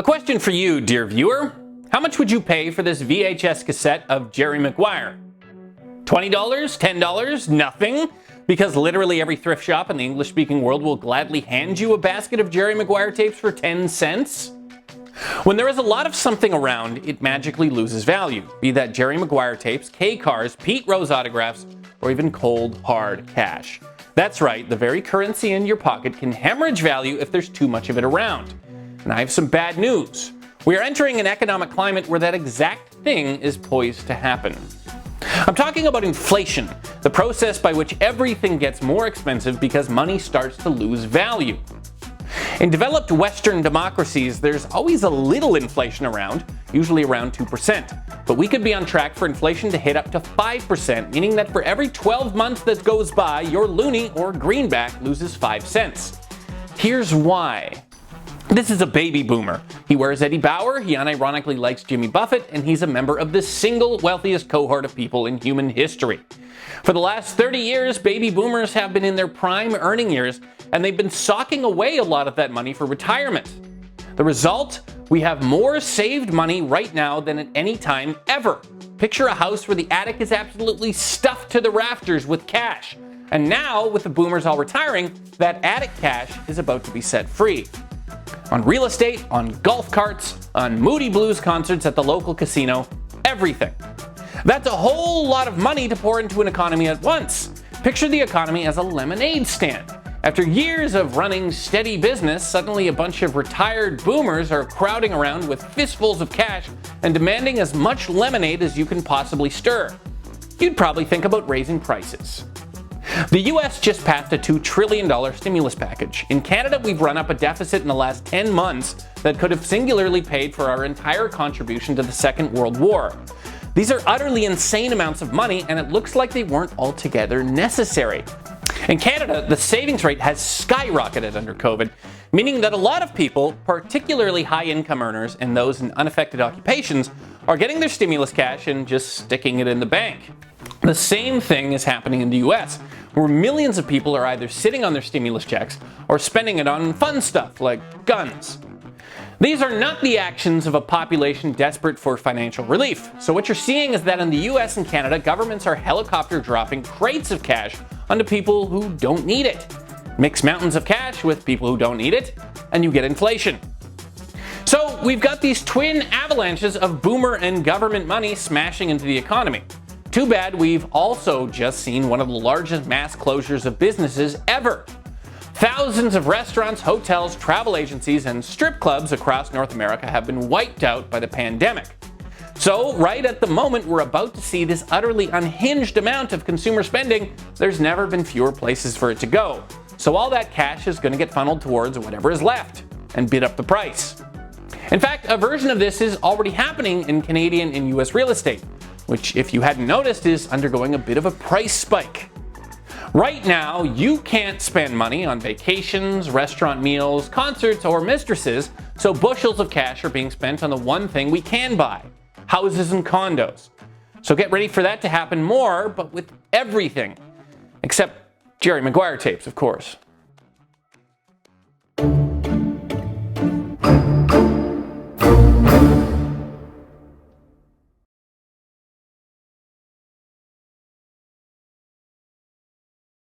question for you, dear viewer. How much would you pay for this VHS cassette of Jerry McGuire? $20? $10? Nothing? Because literally every thrift shop in the English-speaking world will gladly hand you a basket of Jerry McGuire tapes for 10 cents? When there is a lot of something around, it magically loses value, be that Jerry McGuire tapes, K-cars, Pete Rose autographs, or even cold, hard cash. That's right, the very currency in your pocket can hemorrhage value if there's too much of it around. And I have some bad news. We are entering an economic climate where that exact thing is poised to happen. I'm talking about inflation, the process by which everything gets more expensive because money starts to lose value. In developed Western democracies, there's always a little inflation around, usually around 2%. But we could be on track for inflation to hit up to 5%, meaning that for every 12 months that goes by, your loonie or greenback loses 5 cents. Here's why. This is a baby boomer. He wears Eddie Bauer, he unironically likes Jimmy Buffett, and he's a member of the single wealthiest cohort of people in human history. For the last 30 years, baby boomers have been in their prime earning years, and they've been socking away a lot of that money for retirement. The result? We have more saved money right now than at any time ever. Picture a house where the attic is absolutely stuffed to the rafters with cash. And now, with the boomers all retiring, that attic cash is about to be set free. On real estate, on golf carts, on Moody Blues concerts at the local casino, everything. That's a whole lot of money to pour into an economy at once. Picture the economy as a lemonade stand. After years of running steady business, suddenly a bunch of retired boomers are crowding around with fistfuls of cash and demanding as much lemonade as you can possibly stir. You'd probably think about raising prices. The US just passed a $2 trillion stimulus package. In Canada, we've run up a deficit in the last 10 months that could have singularly paid for our entire contribution to the Second World War. These are utterly insane amounts of money, and it looks like they weren't altogether necessary. In Canada, the savings rate has skyrocketed under COVID, meaning that a lot of people, particularly high-income earners and those in unaffected occupations, are getting their stimulus cash and just sticking it in the bank. The same thing is happening in the US, where millions of people are either sitting on their stimulus checks or spending it on fun stuff like guns. These are not the actions of a population desperate for financial relief. So what you're seeing is that in the US and Canada, governments are helicopter dropping crates of cash onto people who don't need it. Mix mountains of cash with people who don't need it, and you get inflation. So we've got these twin avalanches of boomer and government money smashing into the economy. Too bad we've also just seen one of the largest mass closures of businesses ever. Thousands of restaurants, hotels, travel agencies, and strip clubs across North America have been wiped out by the pandemic. So, right at the moment we're about to see this utterly unhinged amount of consumer spending, there's never been fewer places for it to go. So all that cash is going to get funneled towards whatever is left and bid up the price. In fact, a version of this is already happening in Canadian and US real estate, which, if you hadn't noticed, is undergoing a bit of a price spike. Right now, you can't spend money on vacations, restaurant meals, concerts, or mistresses, so bushels of cash are being spent on the one thing we can buy: houses and condos. So get ready for that to happen more, but with everything. Except Jerry McGuire tapes, of course.